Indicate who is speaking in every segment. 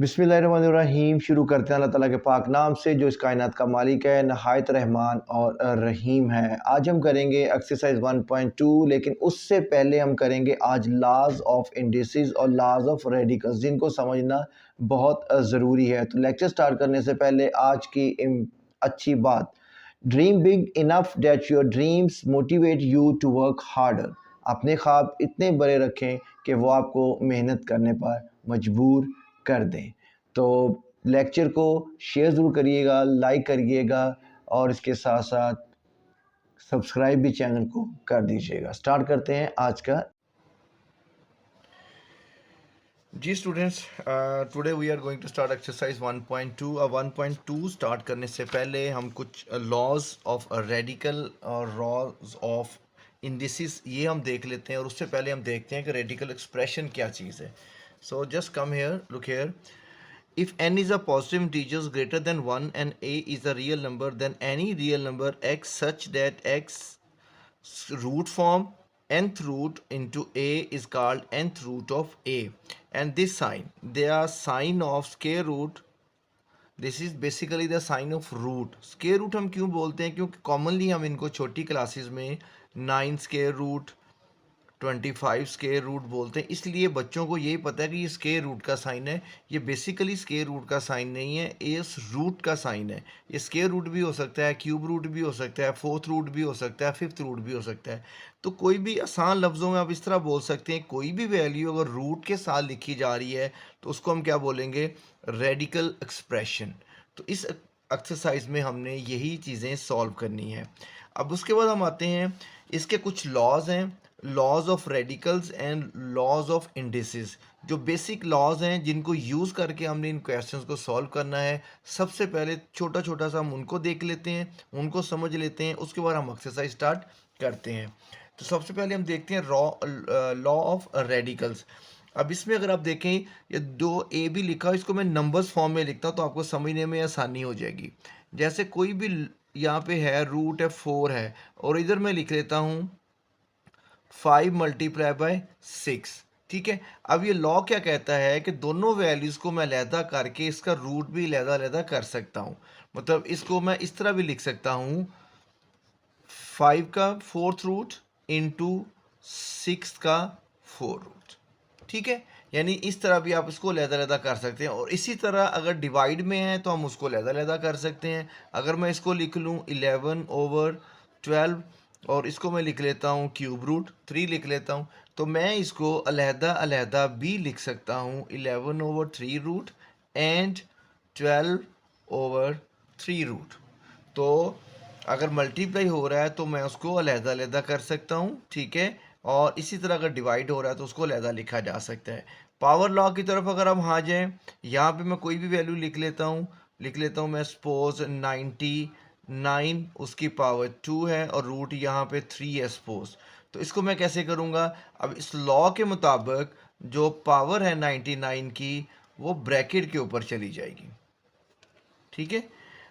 Speaker 1: बिस्मिल्लाहिर्रहमानिर्रहीम। शुरू करते हैं अल्लाह ताला के पाक नाम से जो इस कायनात का मालिक है, नहायत रहमान और रहीम है। आज हम करेंगे एक्सरसाइज 1.2, लेकिन उससे पहले हम करेंगे आज लाज ऑफ इंडिसेस और लाज ऑफ रेडिकल्स, जिनको समझना बहुत ज़रूरी है। तो लेक्चर स्टार्ट करने से पहले आज की अच्छी बात, dream big enough that your dreams motivate you to work harder. अपने ख्वाब इतने बड़े रखें कि वो आपको मेहनत करने पर मजबूर कर दें। तो लेक्चर को शेयर ज़रूर करिएगा, लाइक करिएगा और इसके साथ साथ सब्सक्राइब भी चैनल को कर दीजिएगा। स्टार्ट करते हैं आज का।
Speaker 2: जी students, today we are going to start exercise 1.2। 1.2 start करने से पहले हम कुछ लॉज ऑफ रेडिकल और लॉज ऑफ इंडिसेस ये हम देख लेते हैं, और उससे पहले हम देखते हैं कि रेडिकल एक्सप्रेशन क्या चीज़ है। So just come here, look here. If n is a positive integer greater than 1 and a is a real number, then any real number x such that x root form nth root into a is called nth root of a. And this sign, they are sign of square root. This is basically the sign of root. Square root हम क्यों बोलते हैं? क्योंकि commonly हम इनको छोटी classes में 9 square root, 25 square root बोलते हैं, इसलिए बच्चों को यही पता है कि ये स्केयर रूट का साइन है। ये बेसिकली स्केयर रूट का साइन नहीं है, ये रूट का साइन है। ये स्केयर रूट भी हो सकता है, क्यूब रूट भी हो सकता है, फोर्थ रूट भी हो सकता है, फिफ्थ रूट भी हो सकता है। तो कोई भी आसान लफ्ज़ों में आप इस तरह बोल सकते हैं, कोई भी वैल्यू अगर रूट के साथ लिखी जा रही है तो उसको हम क्या बोलेंगे? Radical expression. तो इस एक्सरसाइज में हमने यही चीज़ें सॉल्व करनी है। अब उसके बाद हम आते हैं, इसके कुछ लॉज हैं, laws of radicals and laws of indices, जो बेसिक लॉज हैं जिनको यूज़ करके हमने इन क्वेश्चंस को सॉल्व करना है। सबसे पहले छोटा छोटा सा हम उनको देख लेते हैं, उनको समझ लेते हैं, उसके बाद हम एक्सरसाइज स्टार्ट करते हैं। तो सबसे पहले हम देखते हैं लॉ ऑफ रेडिकल्स। अब इसमें अगर आप देखें, ये 2a भी लिखा है, इसको मैं नंबर्स फॉर्म में लिखता हूँ तो आपको समझने में आसानी हो जाएगी। जैसे कोई भी यहाँ पे है, रूट है 4 है, और इधर मैं लिख लेता हूँ 5 मल्टीप्लाई बाय 6। ठीक है। अब ये लॉ क्या कहता है कि दोनों वैल्यूज़ को मैं अलहदा करके इसका रूट भी अलहदा अलहदा कर सकता हूँ। मतलब इसको मैं इस तरह भी लिख सकता हूँ, 5 का फोर्थ रूट इंटू 6 का 4 रूट। ठीक है। यानी इस तरह भी आप इसको अलहदा-अलहदा कर सकते हैं, और इसी तरह अगर डिवाइड में है तो हम उसको अलहदा-अलहदा कर सकते हैं। अगर मैं इसको लिख लूँ 11/12, और इसको मैं लिख लेता हूँ क्यूब रूट 3 लिख लेता हूँ, तो मैं इसको अलहदा-अलहदा भी लिख सकता हूँ 11/3 रूट एंड 12/3 रूट। तो अगर मल्टीप्लाई हो रहा है तो मैं उसको अलहदा-अलहदा कर सकता हूँ, ठीक है। और इसी तरह अगर डिवाइड हो रहा है तो उसको अलहदा लिखा जा सकता है। पावर लॉ की तरफ अगर हम आ जाएं, यहाँ पे मैं कोई भी वैल्यू लिख लेता हूँ मैं सपोज 99 उसकी पावर 2 है, और रूट यहाँ पे 3 है सपोज। तो इसको मैं कैसे करूँगा? अब इस लॉ के मुताबिक जो पावर है 99 की, वो ब्रैकेट के ऊपर चली जाएगी। ठीक है।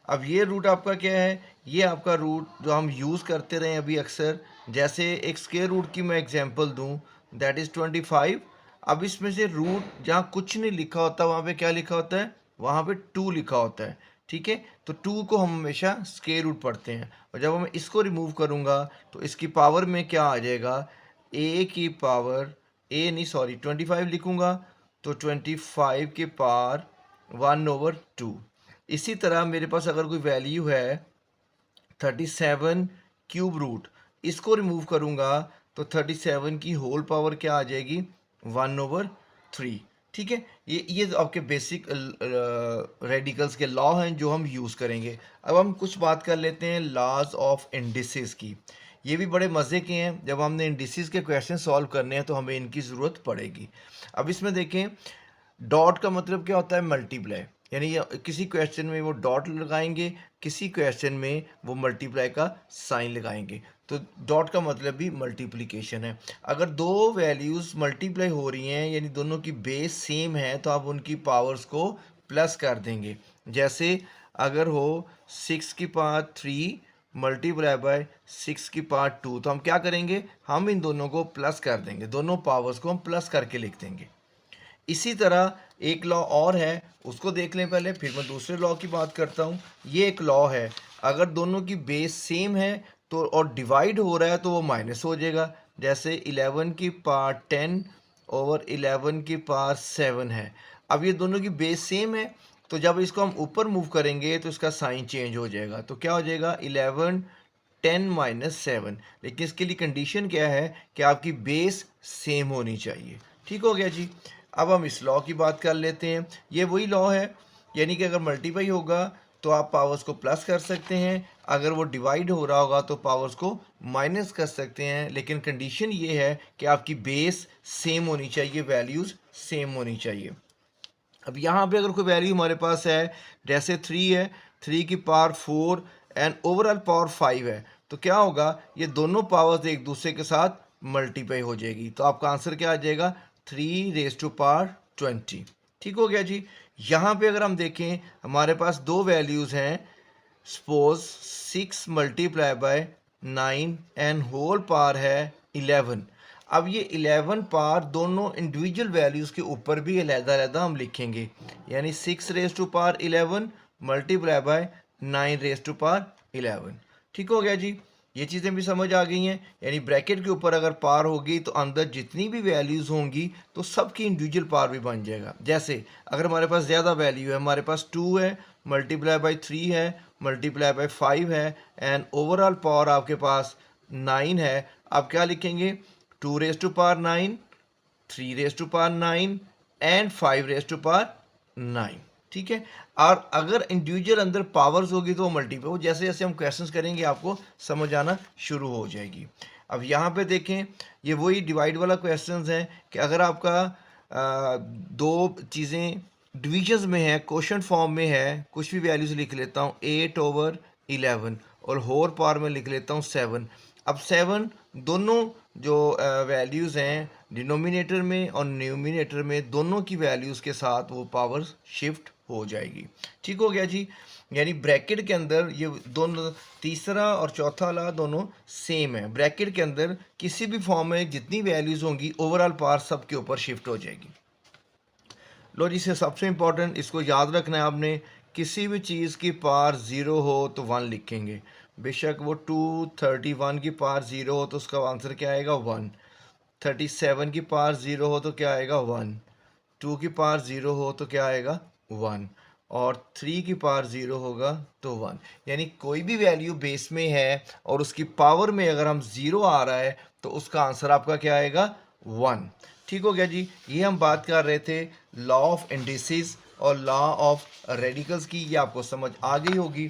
Speaker 2: अब ये रूट आपका क्या है? ये आपका रूट जो हम यूज़ करते रहे अभी अक्सर, जैसे एक स्क्वायर रूट की मैं एग्जांपल दूं, दैट इज़ 25। अब इसमें से रूट जहाँ कुछ नहीं लिखा होता वहाँ पे क्या लिखा होता है? वहाँ पे 2 लिखा होता है। ठीक है। तो 2 को हम हमेशा स्क्वायर रूट पढ़ते हैं, और जब मैं इसको रिमूव करूँगा तो इसकी पावर में क्या आ जाएगा? ए की पावर, ए नहीं सॉरी 25 लिखूँगा तो 25 की पावर 1/2। इसी तरह मेरे पास अगर कोई वैल्यू है 37 क्यूब रूट, इसको रिमूव करूंगा तो 37 की होल पावर क्या आ जाएगी? 1/3। ठीक है। ये आपके बेसिक रेडिकल्स के लॉ हैं जो हम यूज़ करेंगे। अब हम कुछ बात कर लेते हैं लॉज ऑफ इंडिसेस की। ये भी बड़े मज़े के हैं, जब हमने इंडिसेस के क्वेश्चन सॉल्व करने हैं तो हमें इनकी ज़रूरत पड़ेगी। अब इसमें देखें, डॉट का मतलब क्या होता है? मल्टीप्लाई। यानी किसी क्वेश्चन में वो डॉट लगाएंगे, किसी क्वेश्चन में वो मल्टीप्लाई का साइन लगाएंगे। तो डॉट का मतलब भी मल्टीप्लिकेशन है। अगर दो वैल्यूज़ मल्टीप्लाई हो रही हैं, यानी दोनों की बेस सेम है, तो आप उनकी पावर्स को प्लस कर देंगे। जैसे अगर हो 6 की पावर 3 मल्टीप्लाई बाय 6 की पावर 2, तो हम क्या करेंगे? हम इन दोनों को प्लस कर देंगे, दोनों पावर्स को हम प्लस करके लिख देंगे। इसी तरह एक लॉ और है, उसको देख लें पहले, फिर मैं दूसरे लॉ की बात करता हूँ। ये एक लॉ है, अगर दोनों की बेस सेम है तो और डिवाइड हो रहा है तो वो माइनस हो जाएगा। जैसे 11 की पावर 10 ओवर 11 की पावर 7 है। अब ये दोनों की बेस सेम है, तो जब इसको हम ऊपर मूव करेंगे तो इसका साइन चेंज हो जाएगा। तो क्या हो जाएगा, 11 10 माइनस 7। लेकिन इसके लिए कंडीशन क्या है कि आपकी बेस सेम होनी चाहिए। ठीक हो गया जी। अब हम इस लॉ की बात कर लेते हैं। ये वही लॉ है, यानी कि अगर मल्टीप्लाई होगा तो आप पावर्स को प्लस कर सकते हैं, अगर वो डिवाइड हो रहा होगा तो पावर्स को माइनस कर सकते हैं। लेकिन कंडीशन ये है कि आपकी बेस सेम होनी चाहिए, वैल्यूज़ सेम होनी चाहिए। अब यहाँ पे अगर कोई वैल्यू हमारे पास है, जैसे 3 है, 3 की पावर 4 एंड ओवरऑल पावर 5 है, तो क्या होगा, ये दोनों पावर्स एक दूसरे के साथ मल्टीप्लाई हो जाएगी। तो आपका आंसर क्या आ जाएगा, 3 रेज टू पावर 20। ठीक हो गया जी। यहाँ पे अगर हम देखें, हमारे पास दो वैल्यूज़ हैं, suppose 6 multiply by 9 and whole power है 11। अब ये 11 पावर दोनों इंडिविजुअल वैल्यूज़ के ऊपर भी अलग-अलग हम लिखेंगे, यानी 6 raise to power 11 multiply by 9 raise to power 11। ठीक हो गया जी। ये चीज़ें भी समझ आ गई हैं, यानी ब्रैकेट के ऊपर अगर पावर होगी तो अंदर जितनी भी वैल्यूज़ होंगी तो सबकी इंडिविजुअल पावर भी बन जाएगा। जैसे अगर हमारे पास ज़्यादा वैल्यू है, हमारे पास 2 है मल्टीप्लाई बाय 3 है मल्टीप्लाई बाय 5 है एंड ओवरऑल पावर आपके पास 9 है। आप क्या लिखेंगे, 2 raise to power 9, 3 raise to power 9 and 5 raise to power 9। ठीक है। और अगर इंडिविजुअल अंदर पावर्स होगी तो मल्टीप्लाई हो, जैसे जैसे हम क्वेश्चंस करेंगे आपको समझ आना शुरू हो जाएगी। अब यहाँ पे देखें, ये वही डिवाइड वाला क्वेश्चंस है कि अगर आपका दो चीज़ें डिविजन्स में है, क्वेश्चन फॉर्म में है, कुछ भी वैल्यूज लिख लेता हूँ 8 ओवर 11 और होल पावर में लिख लेता हूँ 7। अब 7 दोनों जो वैल्यूज़ हैं डिनोमिनेटर में और न्यूमिनेटर में, दोनों की वैल्यूज़ के साथ वो पावर शिफ्ट हो जाएगी। ठीक हो गया जी। यानी ब्रैकेट के अंदर ये दोनों, तीसरा और चौथा वाला दोनों सेम है। ब्रैकेट के अंदर किसी भी फॉर्म में जितनी वैल्यूज़ होंगी ओवरऑल पावर सब के ऊपर शिफ्ट हो जाएगी। लो जी, से सबसे इम्पोर्टेंट इसको याद रखना है आपने, किसी भी चीज़ की पावर 0 हो तो 1 लिखेंगे। बेशक वो 231 की पावर 0 हो तो उसका आंसर क्या आएगा, 1। 37 की पावर 0 हो तो क्या आएगा, 1। 2 की पावर 0 हो तो क्या आएगा, 1। और 3 की पावर 0 होगा तो 1। यानी कोई भी वैल्यू बेस में है और उसकी पावर में अगर हम 0 आ रहा है तो उसका आंसर आपका क्या आएगा, 1। ठीक हो गया जी। ये हम बात कर रहे थे लॉ ऑफ इंडिसेस और लॉ ऑफ रेडिकल्स की, ये आपको समझ आ गई होगी।